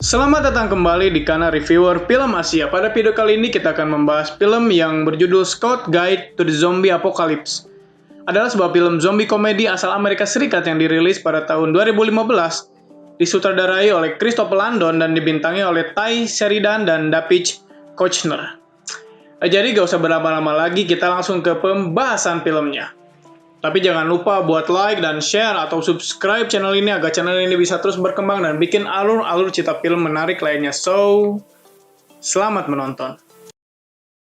Selamat datang kembali di kanal reviewer film Asia. Pada video kali ini kita akan membahas film yang berjudul Scout Guide to the Zombie Apocalypse. Adalah sebuah film zombie komedi asal Amerika Serikat yang dirilis pada tahun 2015, disutradarai oleh Christopher Landon dan dibintangi oleh Ty Sheridan dan David Koechner. Jadi gak usah berlama-lama lagi, kita langsung ke pembahasan filmnya. Tapi jangan lupa buat like dan share atau subscribe channel ini agar channel ini bisa terus berkembang dan bikin alur-alur cerita film menarik lainnya. So, selamat menonton.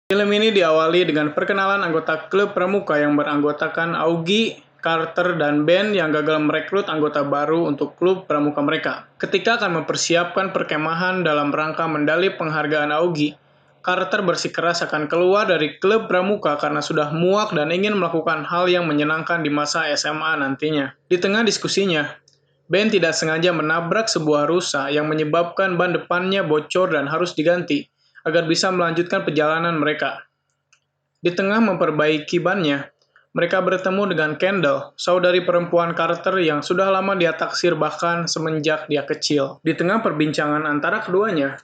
Film ini diawali dengan perkenalan anggota klub pramuka yang beranggotakan Augie, Carter, dan Ben yang gagal merekrut anggota baru untuk klub pramuka mereka. Ketika akan mempersiapkan perkemahan dalam rangka mendali penghargaan Augie, Carter bersikeras akan keluar dari klub pramuka karena sudah muak dan ingin melakukan hal yang menyenangkan di masa SMA nantinya. Di tengah diskusinya, Ben tidak sengaja menabrak sebuah rusa yang menyebabkan ban depannya bocor dan harus diganti agar bisa melanjutkan perjalanan mereka. Di tengah memperbaiki bannya, mereka bertemu dengan Kendall, saudari perempuan Carter yang sudah lama dia taksir bahkan semenjak dia kecil. Di tengah perbincangan antara keduanya,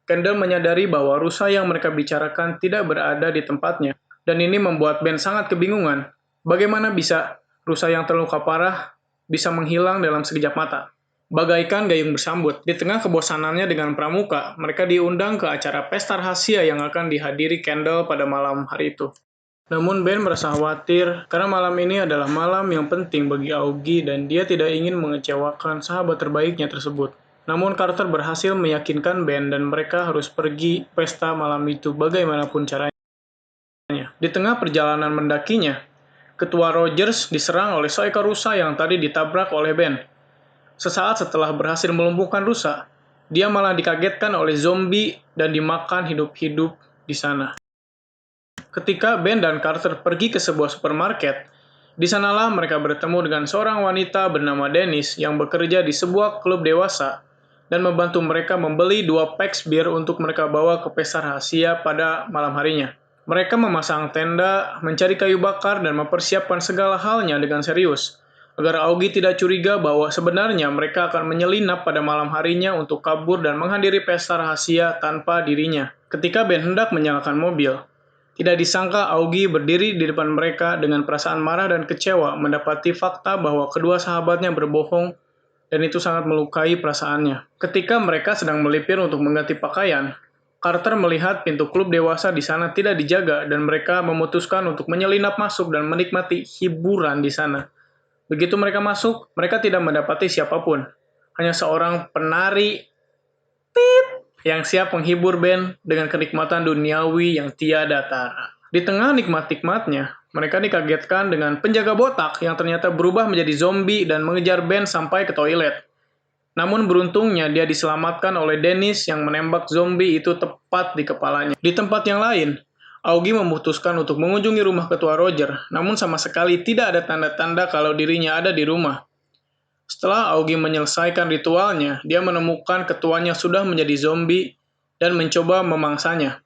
Kendall menyadari bahwa rusa yang mereka bicarakan tidak berada di tempatnya, dan ini membuat Ben sangat kebingungan. Bagaimana bisa rusa yang terluka parah bisa menghilang dalam sekejap mata? Bagaikan gayung bersambut, di tengah kebosanannya dengan pramuka, mereka diundang ke acara pesta rahasia yang akan dihadiri Kendall pada malam hari itu. Namun Ben merasa khawatir karena malam ini adalah malam yang penting bagi Augie dan dia tidak ingin mengecewakan sahabat terbaiknya tersebut. Namun Carter berhasil meyakinkan Ben dan mereka harus pergi pesta malam itu bagaimanapun caranya. Di tengah perjalanan mendakinya, Ketua Rogers diserang oleh seekor rusa yang tadi ditabrak oleh Ben. Sesaat setelah berhasil melumpuhkan rusa, dia malah dikagetkan oleh zombie dan dimakan hidup-hidup di sana. Ketika Ben dan Carter pergi ke sebuah supermarket, di sanalah mereka bertemu dengan seorang wanita bernama Dennis yang bekerja di sebuah klub dewasa dan membantu mereka membeli 2 packs bir untuk mereka bawa ke pesta rahasia pada malam harinya. Mereka memasang tenda, mencari kayu bakar, dan mempersiapkan segala halnya dengan serius, agar Augie tidak curiga bahwa sebenarnya mereka akan menyelinap pada malam harinya untuk kabur dan menghadiri pesta rahasia tanpa dirinya. Ketika Ben hendak menyalakan mobil, tidak disangka Augie berdiri di depan mereka dengan perasaan marah dan kecewa mendapati fakta bahwa kedua sahabatnya berbohong dan itu sangat melukai perasaannya. Ketika mereka sedang melipir untuk mengganti pakaian, Carter melihat pintu klub dewasa di sana tidak dijaga dan mereka memutuskan untuk menyelinap masuk dan menikmati hiburan di sana. Begitu mereka masuk, mereka tidak mendapati siapapun. Hanya seorang penari yang siap menghibur Ben dengan kenikmatan duniawi yang tiada tara. Di tengah nikmat-nikmatnya, mereka dikagetkan dengan penjaga botak yang ternyata berubah menjadi zombie dan mengejar Ben sampai ke toilet. Namun beruntungnya dia diselamatkan oleh Dennis yang menembak zombie itu tepat di kepalanya. Di tempat yang lain, Augie memutuskan untuk mengunjungi rumah ketua Roger, namun sama sekali tidak ada tanda-tanda kalau dirinya ada di rumah. Setelah Augie menyelesaikan ritualnya, dia menemukan ketuanya sudah menjadi zombie dan mencoba memangsanya.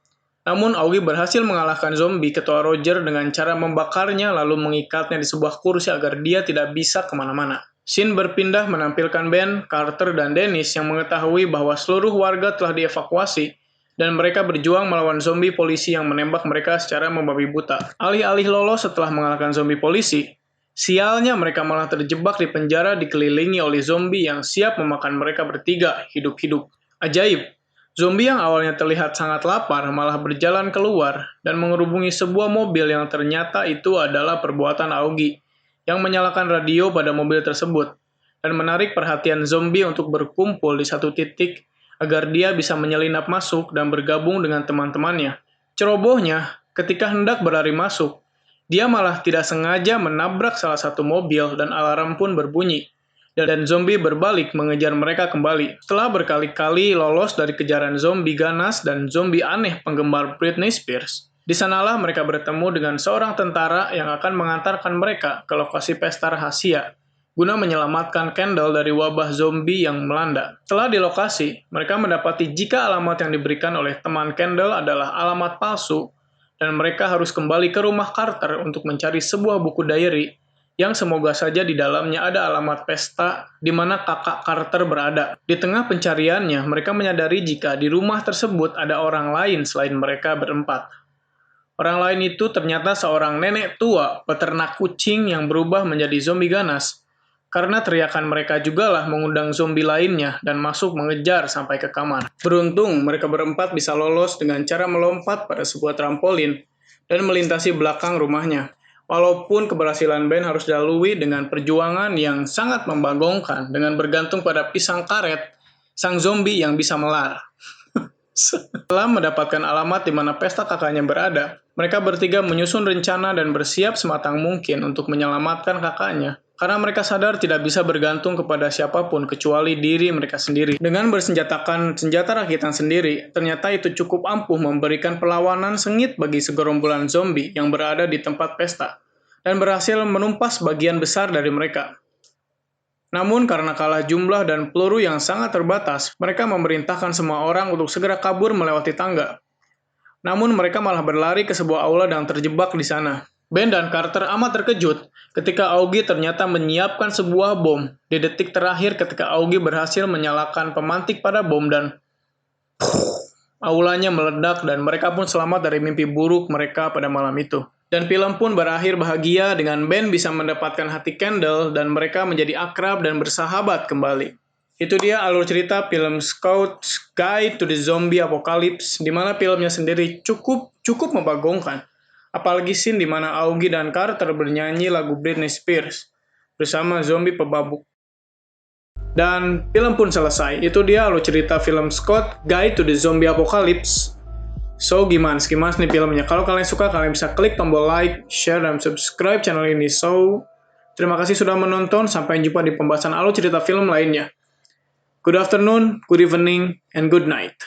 Namun Augie berhasil mengalahkan zombie ketua Roger dengan cara membakarnya lalu mengikatnya di sebuah kursi agar dia tidak bisa kemana-mana. Scene berpindah menampilkan Ben, Carter, dan Dennis yang mengetahui bahwa seluruh warga telah dievakuasi dan mereka berjuang melawan zombie polisi yang menembak mereka secara membabi buta. Alih-alih lolos setelah mengalahkan zombie polisi, sialnya mereka malah terjebak di penjara dikelilingi oleh zombie yang siap memakan mereka bertiga hidup-hidup. Ajaib! Zombie yang awalnya terlihat sangat lapar malah berjalan keluar dan mengerubungi sebuah mobil yang ternyata itu adalah perbuatan Augie yang menyalakan radio pada mobil tersebut dan menarik perhatian zombie untuk berkumpul di satu titik agar dia bisa menyelinap masuk dan bergabung dengan teman-temannya. Cerobohnya, ketika hendak berlari masuk, dia malah tidak sengaja menabrak salah satu mobil dan alarm pun berbunyi. Dan zombie berbalik mengejar mereka kembali. Setelah berkali-kali lolos dari kejaran zombie ganas dan zombie aneh penggemar Britney Spears, di sanalah mereka bertemu dengan seorang tentara yang akan mengantarkan mereka ke lokasi pesta rahasia, guna menyelamatkan Kendall dari wabah zombie yang melanda. Setelah di lokasi, mereka mendapati jika alamat yang diberikan oleh teman Kendall adalah alamat palsu, dan mereka harus kembali ke rumah Carter untuk mencari sebuah buku diary yang semoga saja di dalamnya ada alamat pesta di mana kakak Carter berada. Di tengah pencariannya, mereka menyadari jika di rumah tersebut ada orang lain selain mereka berempat. Orang lain itu ternyata seorang nenek tua, peternak kucing yang berubah menjadi zombie ganas. Karena teriakan mereka jugalah mengundang zombie lainnya dan masuk mengejar sampai ke kamar. Beruntung, mereka berempat bisa lolos dengan cara melompat pada sebuah trampolin dan melintasi belakang rumahnya. Walaupun keberhasilan Ben harus dilalui dengan perjuangan yang sangat membagongkan dengan bergantung pada pisang karet, sang zombie yang bisa melar. Setelah mendapatkan alamat di mana pesta kakaknya berada, mereka bertiga menyusun rencana dan bersiap sematang mungkin untuk menyelamatkan kakaknya. Karena mereka sadar tidak bisa bergantung kepada siapapun kecuali diri mereka sendiri. Dengan bersenjatakan senjata rakitan sendiri, ternyata itu cukup ampuh memberikan perlawanan sengit bagi segerombolan zombie yang berada di tempat pesta, dan berhasil menumpas bagian besar dari mereka. Namun karena kalah jumlah dan peluru yang sangat terbatas, mereka memerintahkan semua orang untuk segera kabur melewati tangga. Namun mereka malah berlari ke sebuah aula dan terjebak di sana. Ben dan Carter amat terkejut ketika Augie ternyata menyiapkan sebuah bom di detik terakhir ketika Augie berhasil menyalakan pemantik pada bom dan aulanya meledak dan mereka pun selamat dari mimpi buruk mereka pada malam itu. Dan film pun berakhir bahagia dengan Ben bisa mendapatkan hati Kendall dan mereka menjadi akrab dan bersahabat kembali. Itu dia alur cerita film Scout's Guide to the Zombie Apocalypse, di mana filmnya sendiri cukup membagongkan. Apalagi scene di mana Augie dan Carter bernyanyi lagu Britney Spears bersama zombie pebabuk. Dan film pun selesai. Itu dia alur cerita film Scott Guide to the Zombie Apocalypse. So, gimana nih filmnya? Kalau kalian suka, kalian bisa klik tombol like, share, dan subscribe channel ini. So, terima kasih sudah menonton. Sampai jumpa di pembahasan alur cerita film lainnya. Good afternoon, good evening, and good night.